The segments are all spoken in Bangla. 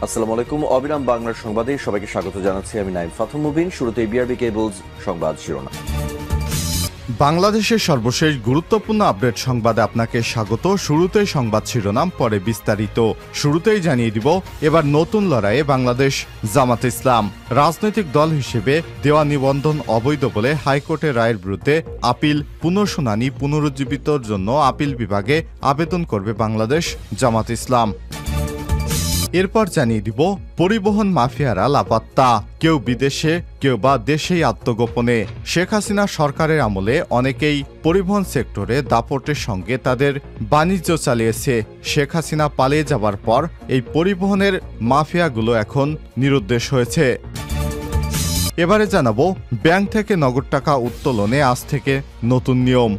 আসসালামু আলাইকুম। অবিরাম বাংলার সংবাদে সবাইকে স্বাগত জানাচ্ছি। আমি নাইম ফাথুম মুবিন। শুরুতে বিআরবি কেবলস সংবাদ শিরোনাম। বাংলাদেশের সর্বশেষ গুরুত্বপূর্ণ আপডেট সংবাদে আপনাকে স্বাগত। শুরুতেই সংবাদ শিরোনাম, পরে বিস্তারিত। শুরুতেই জানিয়ে দিব, এবার নতুন লড়াইয়ে বাংলাদেশ জামাত ইসলাম। রাজনৈতিক দল হিসেবে দেওয়া নিবন্ধন অবৈধ বলে হাইকোর্টের রায়ের বিরুদ্ধে আপিল পুনঃশুনানি পুনরুজ্জীবিতর জন্য আপিল বিভাগে আবেদন করবে বাংলাদেশ জামাত ইসলাম। এরপর জানিয়ে দিব, পরিবহন মাফিয়ারা লাপাত্তা, কেউ বিদেশে কেউ বা দেশেই আত্মগোপনে। শেখ হাসিনা সরকারের আমলে অনেকেই পরিবহন সেক্টরে দাপটের সঙ্গে তাদের বাণিজ্য চালিয়েছে। শেখ হাসিনা পালিয়ে যাবার পর এই পরিবহনের মাফিয়াগুলো এখন নিরুদ্দেশ হয়েছে। এবারে জানাবো, ব্যাংক থেকে নগদ টাকা উত্তোলনে আজ থেকে নতুন নিয়ম।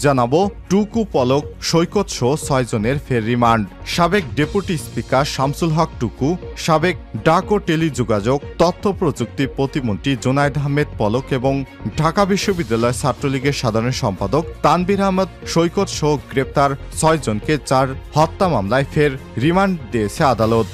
জানাবো, টুকু, পলক, সৈকত সহ 6 জনের ফের রিমান্ড। সাবেক ডেপুটি স্পিকার শামসুল হক টুকু, সাবেক ডাক ও টেলিযোগাযোগ তথ্য প্রযুক্তি প্রতিমন্ত্রী জোনায়েদ আহমেদ পলক এবং ঢাকা বিশ্ববিদ্যালয় ছাত্রলীগের সাধারণ সম্পাদক তানভীর আহমদ সৈকত সহ গ্রেপ্তার 6 জনকে 4 হত্যা মামলায় ফের রিমান্ড দিয়েছে আদালত।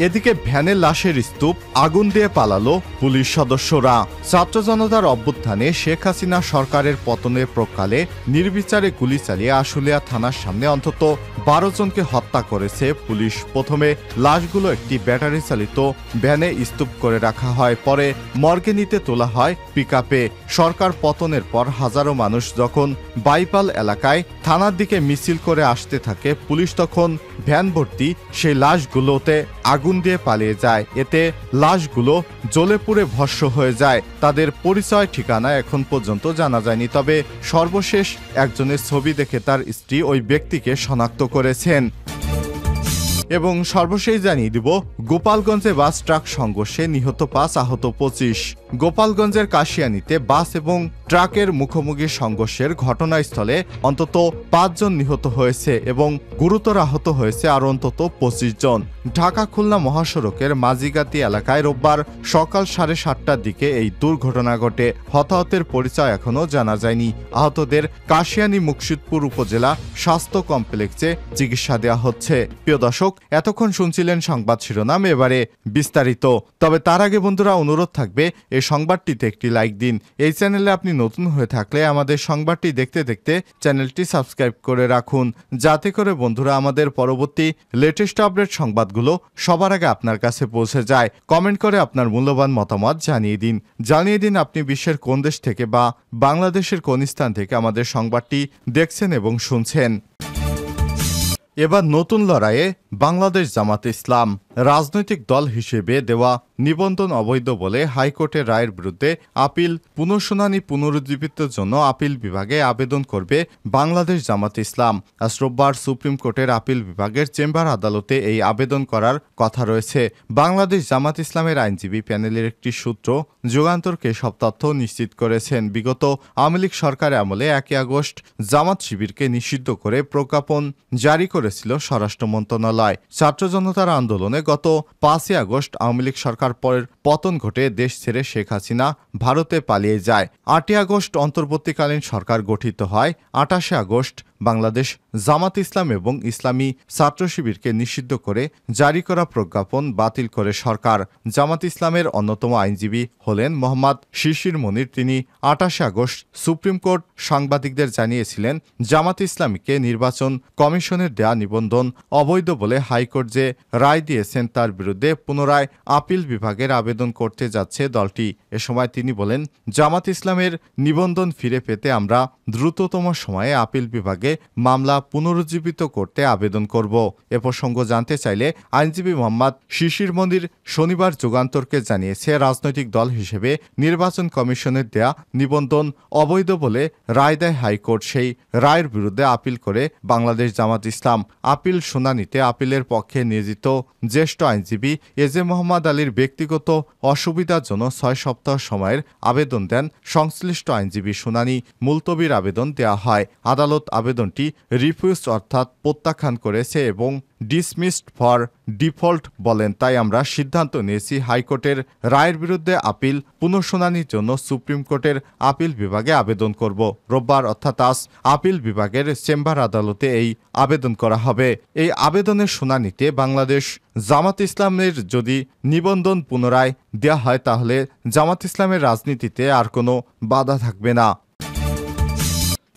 এদিকে ভ্যানে লাশের স্তূপ আগুন দিয়ে পালালো পুলিশ সদস্যরা। ছাত্র জনতার অভ্যুত্থানে শেখ হাসিনা সরকারের পতনের প্রকালে নির্বিচারে গুলি চালিয়ে আশুলিয়া থানার সামনে অন্তত 12 জনকে হত্যা করেছে পুলিশ। প্রথমে লাশগুলো একটি ব্যাটারি চালিত ভ্যানে স্তূপ করে রাখা হয়, পরে মর্গে নিতে তোলা হয় পিকআপে। সরকার পতনের পর হাজারো মানুষ যখন বাইপাল এলাকায় থানার দিকে মিছিল করে আসতে থাকে, পুলিশ তখন ভ্যান ভর্তি সেই লাশগুলোতে আগুন দিয়ে পালিয়ে যায়। এতে লাশগুলো জ্বলে পুড়ে ভস্ম হয়ে যায়। তাদের পরিচয় ঠিকানা এখন পর্যন্ত জানা যায়নি, তবে সর্বশেষ একজনের ছবি দেখে তার স্ত্রী ওই ব্যক্তিকে শনাক্ত করেছেন। এবং সর্বশেষ জানিয়ে দিব, গোপালগঞ্জে বাস ট্রাক সংঘর্ষে নিহত 5, আহত 25। গোপালগঞ্জের কাশিয়ানীতে বাস এবং ট্রাকের মুখোমুখি সংঘর্ষের ঘটনাস্থলে অন্তত 5 জন নিহত হয়েছে এবং গুরুতর আহত হয়েছে আরও অন্তত 25 জন। ঢাকা খুলনা মহাসড়কের মাঝিগাতি এলাকায় রোববার সকাল 7:30টার দিকে এই দুর্ঘটনা ঘটে। হতাহতের পরিচয় এখনও জানা যায়নি। আহতদের কাশিয়ানী মুকসিদপুর উপজেলা স্বাস্থ্য কমপ্লেক্সে চিকিৎসা দেওয়া হচ্ছে। প্রিয় দর্শক, এতক্ষণ শুনছিলেন সংবাদ শিরোনাম, এবারে বিস্তারিত। তবে তার আগে বন্ধুরা, অনুরোধ থাকবে এই সংবাদটিতে একটি লাইক দিন। এই চ্যানেলে আপনি নতুন হয়ে থাকলে আমাদের সংবাদটি দেখতে দেখতে চ্যানেলটি সাবস্ক্রাইব করে রাখুন, যাতে করে বন্ধুরা আমাদের পরবর্তী লেটেস্ট আপডেট সংবাদগুলো সবার আগে আপনার কাছে পৌঁছে যায়। কমেন্ট করে আপনার মূল্যবান মতামত জানিয়ে দিন আপনি বিশ্বের কোন দেশ থেকে বা বাংলাদেশের কোন স্থান থেকে আমাদের সংবাদটি দেখছেন এবং শুনছেন। এবার নতুন লড়াইয়ে বাংলাদেশ জামাত ইসলাম। রাজনৈতিক দল হিসেবে দেওয়া নিবন্ধন অবৈধ বলে হাইকোর্টের রায়ের বিরুদ্ধে আপিল পুনঃশুনানি পুনরুজ্জীবিতের জন্য আপিল বিভাগে আবেদন করবে বাংলাদেশ জামাত ইসলাম। আজ রোববার সুপ্রিম কোর্টের আপিল বিভাগের চেম্বার আদালতে এই আবেদন করার কথা রয়েছে। বাংলাদেশ জামাত ইসলামের আইনজীবী প্যানেলের একটি সূত্র যুগান্তরকে সব তথ্য নিশ্চিত করেছেন। বিগত আওয়ামী লীগ সরকারের আমলে 1 আগস্ট জামাত শিবিরকে নিষিদ্ধ করে প্রজ্ঞাপন জারি করেছিল স্বরাষ্ট্র মন্ত্রণালয়। ছাত্র জনতার আন্দোলনে গত 5 আগস্ট আওয়ামী লীগ সরকার পরের পতন ঘটে দেশ ছেড়ে শেখ হাসিনা ভারতে পালিয়ে যায়। 8 আগস্ট অন্তর্বর্তীকালীন সরকার গঠিত হয়। 28 আগস্ট বাংলাদেশ জামাত ইসলাম এবং ইসলামী ছাত্র শিবিরকে নিষিদ্ধ করে জারি করা প্রজ্ঞাপন বাতিল করে সরকার। জামাত ইসলামের অন্যতম আইনজীবী হলেন মোহাম্মদ শিশির মনির। তিনি 28 আগস্ট সুপ্রিম কোর্ট সাংবাদিকদের জানিয়েছিলেন, জামাত ইসলামীকে নির্বাচন কমিশনের দেয়া নিবন্ধন অবৈধ বলে হাইকোর্ট যে রায় দিয়েছেন তার বিরুদ্ধে পুনরায় আপিল বিভাগের আবেদন করতে যাচ্ছে দলটি। এ সময় তিনি বলেন, জামাত ইসলামের নিবন্ধন ফিরে পেতে আমরা দ্রুততম সময়ে আপিল বিভাগে মামলা পুনরুজ্জীবিত করতে আবেদন করব। এ প্রসঙ্গ জানতে চাইলে আইনজীবী মোহাম্মদ শিশির মনির শনিবার যুগান্তরকে জানিয়েছে, রাজনৈতিক দল হিসেবে নির্বাচন কমিশনের দেয়া নিবন্ধন অবৈধ বলে রায় দেয় হাইকোর্ট। সেই রায়ের বিরুদ্ধে আপিল করে বাংলাদেশ জামাত ইসলাম। আপিল শুনানিতে আপিলের পক্ষে নিয়োজিত জ্যেষ্ঠ আইনজীবী এজে মোহাম্মদ আলীর ব্যক্তিগত অসুবিধার জন্য 6 সপ্তাহ সময়ের আবেদন দেন সংশ্লিষ্ট আইনজীবী। শুনানি মুলতবির আবেদন দেওয়া হয়। আদালত আবেদনটি রিফিউজড অর্থাৎ প্রত্যাখ্যান করেছে এবং ডিসমিসড ফর ডিফল্ট বলেন। তাই আমরা সিদ্ধান্ত নিয়েছি হাইকোর্টের রায়ের বিরুদ্ধে আপিল পুনঃশুনানির জন্য সুপ্রিম কোর্টের আপিল বিভাগে আবেদন করব। রোববার অর্থাৎ আজ আপিল বিভাগের চেম্বার আদালতে এই আবেদন করা হবে। এই আবেদনের শুনানিতে বাংলাদেশ জামাত ইসলামের যদি নিবন্ধন পুনরায় দেওয়া হয় তাহলে জামাত ইসলামের রাজনীতিতে আর কোনো বাধা থাকবে না।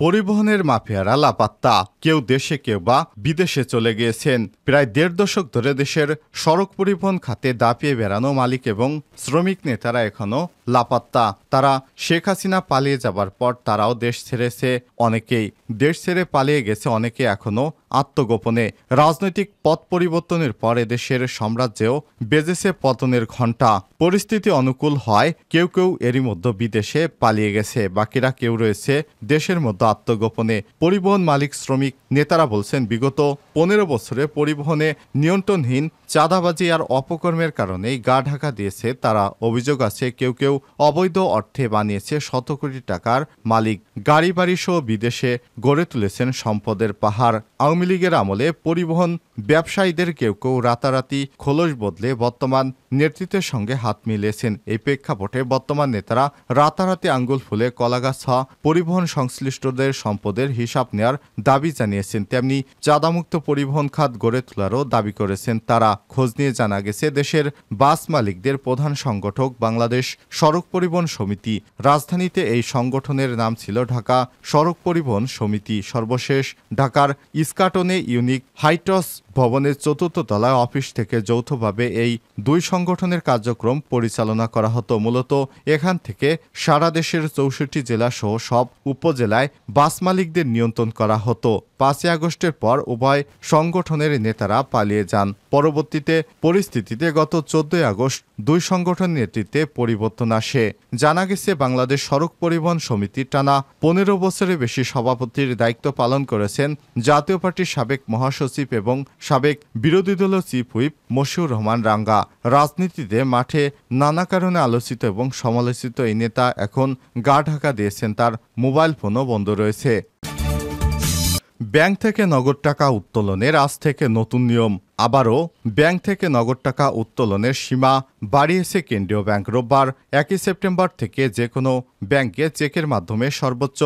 পরিবহনের মাফিয়ারা লাপাত্তা, কেউ দেশে কেউ বা বিদেশে চলে গিয়েছেন। প্রায় ১.৫ দশক ধরে দেশের সড়ক পরিবহন খাতে দাপিয়ে বেড়ানো মালিক এবং শ্রমিক নেতারা এখনও লাপাত্তা। তারা শেখ হাসিনা পালিয়ে যাবার পর তারাও দেশ ছেড়েছে, অনেকেই দেশ ছেড়ে পালিয়ে গেছে, অনেকে এখনও আত্মগোপনে। রাজনৈতিক পথ পরিবর্তনের পর এদেশের সাম্রাজ্যেও বেজেছে পতনের ঘণ্টা। পরিস্থিতি অনুকূল হয় কেউ কেউ এরই মধ্যে বিদেশে পালিয়ে গেছে, বাকিরা কেউ রয়েছে দেশের মধ্যে আত্মগোপনে। পরিবহন মালিক শ্রমিক নেতারা বলছেন বিগত ১৫ বছরে পরিবহনে নিয়ন্ত্রণহীন চাঁদাবাজি আর অপকর্মের কারণেই গা ঢাকা দিয়েছে তারা। অভিযোগ আছে কেউ কেউ অবৈধ অর্থে বানিয়েছে শত কোটি টাকার মালিক, গাড়ি বাড়ি সহ বিদেশে গড়ে তুলেছেন সম্পদের পাহাড়। আওয়ামী লীগের আমলে পরিবহন ব্যবসায়ীদের কেউ কেউ রাতারাতি খোলস বদলে বর্তমান নেতৃত্বের সঙ্গে হাত মিলিয়েছেন। এই প্রেক্ষাপটে বর্তমান নেতারা রাতারাতি আঙ্গুল ফুলে কলাগাছ পরিবহন সংশ্লিষ্টদের সম্পদের হিসাব নেয়ার দাবি জানিয়েছেন। তেমনি চাঁদামুক্ত পরিবহন খাত গড়ে তোলারও দাবি করেছেন তারা। খোঁজ নিয়ে জানা গেছে দেশের বাস মালিকদের প্রধান সংগঠক বাংলাদেশ সড়ক পরিবহন সমিতি। রাজধানীতে এই সংগঠনের নাম ছিল ঢাকা সড়ক পরিবহন সমিতি। সর্বশেষ ঢাকার ইস্কাটনে ইউনিক হাইটস ভবনের ৪র্থ তলায় অফিস থেকে যৌথভাবে এই দুই সংগঠনের কার্যক্রম পরিচালনা করা হতো। মূলত এখান থেকে সারা দেশের ৬৪ জেলা সহ সব উপজেলায় বাস মালিকদের নিয়ন্ত্রণ করা হতো। ৫ই আগস্টের পর উভয় সংগঠনের নেতারা পালিয়ে যান। পরবর্তীতে পরিস্থিতিতে গত ১৪ই আগস্ট দুই সংগঠনের নেতৃত্বে পরিবর্তন আসে। জানা গেছে বাংলাদেশ সড়ক পরিবহন সমিতির টানা ১৫ বছরের বেশি সভাপতির দায়িত্ব পালন করেছেন জাতীয় পার্টির সাবেক মহাসচিব এবং সাবেক বিরোধী দলীয় চিফ হুইপ মশিউর রহমান রাঙ্গা। রাজনীতিতে মাঠে নানা কারণে আলোচিত এবং সমালোচিত এই নেতা এখন গা ঢাকা দিয়েছেন, তার মোবাইল ফোনও বন্ধ রয়েছে। ব্যাংক থেকে নগদ টাকা উত্তোলনের আজ থেকে নতুন নিয়ম। আবারও ব্যাংক থেকে নগদ টাকা উত্তোলনের সীমা বাড়িয়েছে কেন্দ্রীয় ব্যাংক। রোববার ১ সেপ্টেম্বর থেকে যে কোনো ব্যাংকে চেকের মাধ্যমে সর্বোচ্চ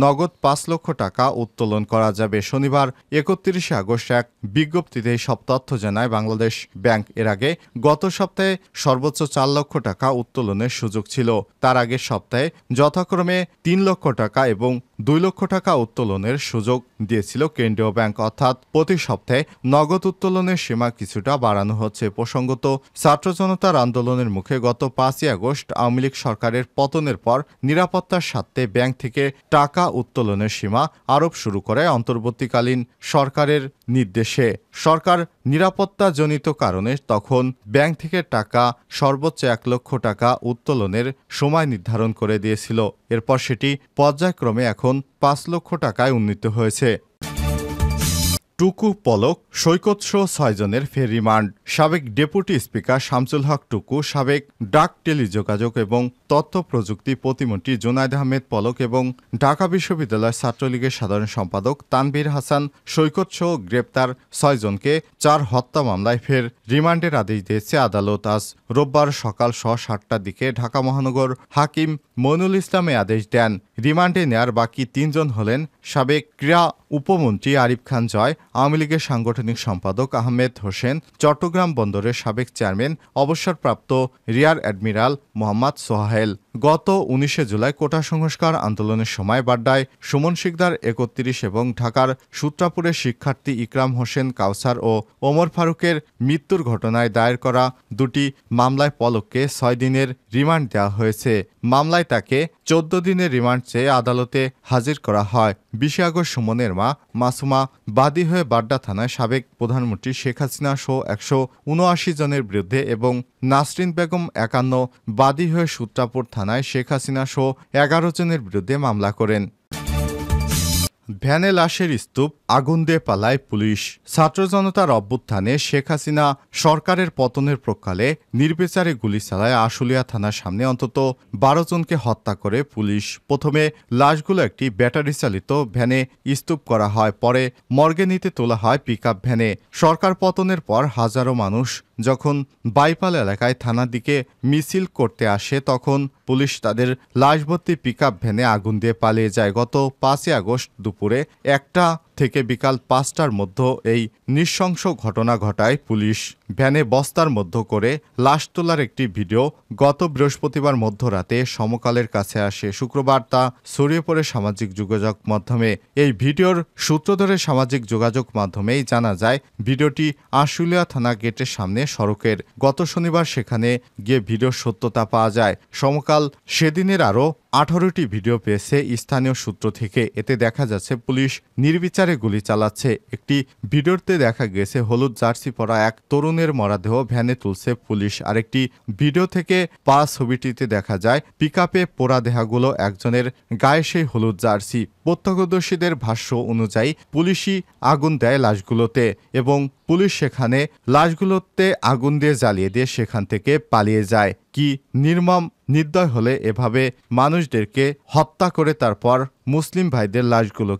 নগদ ৫ লক্ষ টাকা উত্তোলন করা যাবে। শনিবার ৩১ আগস্ট এক বিজ্ঞপ্তিতে সব তথ্য জানায় বাংলাদেশ ব্যাংক। এর আগে গত সপ্তাহে সর্বোচ্চ ৪ লক্ষ টাকা উত্তোলনের সুযোগ ছিল। তার আগের সপ্তাহে যথাক্রমে ৩ লক্ষ টাকা এবং ২ লক্ষ টাকা উত্তোলনের সুযোগ দিয়েছিল কেন্দ্রীয় ব্যাংক। অর্থাৎ প্রতি সপ্তাহে নগদ উত্তোলনের সীমা কিছুটা বাড়ানো হচ্ছে। প্রসঙ্গত ছাত্র জনতার আন্দোলনের মুখে গত ৫ই আগস্ট আওয়ামী লীগ সরকারের পতনের পর নিরাপত্তার স্বার্থে ব্যাংক থেকে টাকা উত্তোলনের সীমা আরোপ শুরু করে অন্তর্বর্তীকালীন সরকারের নির্দেশে। সরকার নিরাপত্তাজনিত কারণে তখন ব্যাংক থেকে টাকা সর্বোচ্চ ১ লক্ষ টাকা উত্তোলনের সময় নির্ধারণ করে দিয়েছিল। এরপর সেটি পর্যায়ক্রমে এখন ৫ লক্ষ টাকায় উন্নীত হয়েছে। টুকু পলক সৈকত সহ ৬ জনের ফের রিমান্ড। সাবেক ডেপুটি স্পিকার শামসুল হক টুকু, সাবেক ডাক টেলিযোগাযোগ এবং তথ্য প্রযুক্তি প্রতিমন্ত্রী জুনায়েদ আহমেদ পলক এবং ঢাকা বিশ্ববিদ্যালয় ছাত্রলীগের সাধারণ সম্পাদক তানভীর হাসান সৈকত সহ গ্রেপ্তার ৬ জনকে ৪ হত্যা মামলায় ফের রিমান্ডের আদেশ দিয়েছে আদালত। আজ রোববার সকাল ৭:৩০টার দিকে ঢাকা মহানগর হাকিম মইনুল ইসলাম এ আদেশ দেন। রিমান্ডে নেয়ার বাকি ৩ জন হলেন সাবেক ক্রীড়া উপমন্ত্রী আরিফ খান জয়, আওয়ামী লীগের সাংগঠনিক সম্পাদক আহমেদ হোসেন, চট্টগ্রাম বন্দরের সাবেক চেয়ারম্যান অবসরপ্রাপ্ত রিয়ার অ্যাডমিরাল মোহাম্মদ সোহাইল। গত ১৯ জুলাই কোটা সংস্কার আন্দোলনের সময় বাড্ডায় সুমন শিকদার ৩১ এবং ঢাকার সূত্রাপুরের শিক্ষার্থী ইকরাম হোসেন কাউসার ও ওমর ফারুকের মৃত্যুর ঘটনায় দায়ের করা দুটি মামলায় পলককে ৬ দিনের রিমান্ড দেওয়া হয়েছে। মামলায় তাকে ১৪ দিনের রিমান্ড চেয়ে আদালতে হাজির করা হয়। ২০ আগস্ট সুমনের মা মাসুমা বাদী হয়ে বাড্ডা থানায় সাবেক প্রধানমন্ত্রী শেখ হাসিনা সহ ১৭৯ জনের বিরুদ্ধে এবং নাসরিন বেগম ৫১ বাদী হয়ে সূত্রাপুর থানায় শেখ হাসিনা সহ ১১ জনের বিরুদ্ধে মামলা করেন। ভ্যানে লাশের স্তূপ আগুন দিয়ে পালায় পুলিশ। ছাত্র জনতার অভ্যুত্থানে শেখ হাসিনা সরকারের পতনের প্রকালে নির্বিচারে গুলি চালায় আশুলিয়া থানার সামনে অন্তত 12 জনকে হত্যা করে পুলিশ। প্রথমে লাশগুলো একটি ব্যাটারি চালিত ভ্যানে স্তূপ করা হয়, পরে মর্গে নিতে তোলা হয় পিকআপ ভ্যানে। সরকার পতনের পর হাজারো মানুষ যখন বাইপাল এলাকায় থানার দিকে মিছিল করতে আসে তখন পুলিশ তাদের লাশভর্তি পিকআপ ভ্যানে আগুন দিয়ে পালিয়ে যায়। গত 5 আগস্ট দুপুরে 1টা থেকে বিকাল 5টার মধ্যে এই নৃশংস ঘটনা ঘটায় পুলিশ। ভ্যানে বস্তার মধ্য করে লাশ তোলার একটি ভিডিও গত বৃহস্পতিবার মধ্যরাতে সমকালের কাছে আসে। শুক্রবার তা ছড়িয়ে পড়ে সামাজিক যোগাযোগ মাধ্যমে। এই ভিডিওর সূত্র ধরে সামাজিক যোগাযোগ মাধ্যমেই জানা যায় ভিডিওটি আশুলিয়া থানা গেটের সামনে সড়কের। গত শনিবার সেখানে গিয়ে ভিডিওর সত্যতা পাওয়া যায়। সমকাল সেদিনের আরও 18টি ভিডিও পেয়েছে স্থানীয় সূত্র থেকে। এতে দেখা যাচ্ছে পুলিশ নির্বিচারে গুলি চালাচ্ছে। একটি ভিডিওতে দেখা গেছে হলুদ জার্সি পরা এক তরুণের মরদেহ ভ্যানে তুলছে পুলিশ। আরেকটি ভিডিও থেকে পাওয়া ছবিটিতে দেখা যায় পিকআপে পোড়া দেহগুলো একজনের গায়ে সেই হলুদ জার্সি। প্রত্যক্ষদর্শীদের ভাষ্য অনুযায়ী পুলিশই আগুন দেয় লাশগুলোতে এবং পুলিশ সেখানে লাশগুলোতে আগুন দিয়ে জ্বালিয়ে দিয়ে সেখান থেকে পালিয়ে যায়। কি নির্মম নির্দয় হলে এভাবে মানুষদেরকে হত্যা করে তারপর মুসলিম ভাইদের লাশগুলো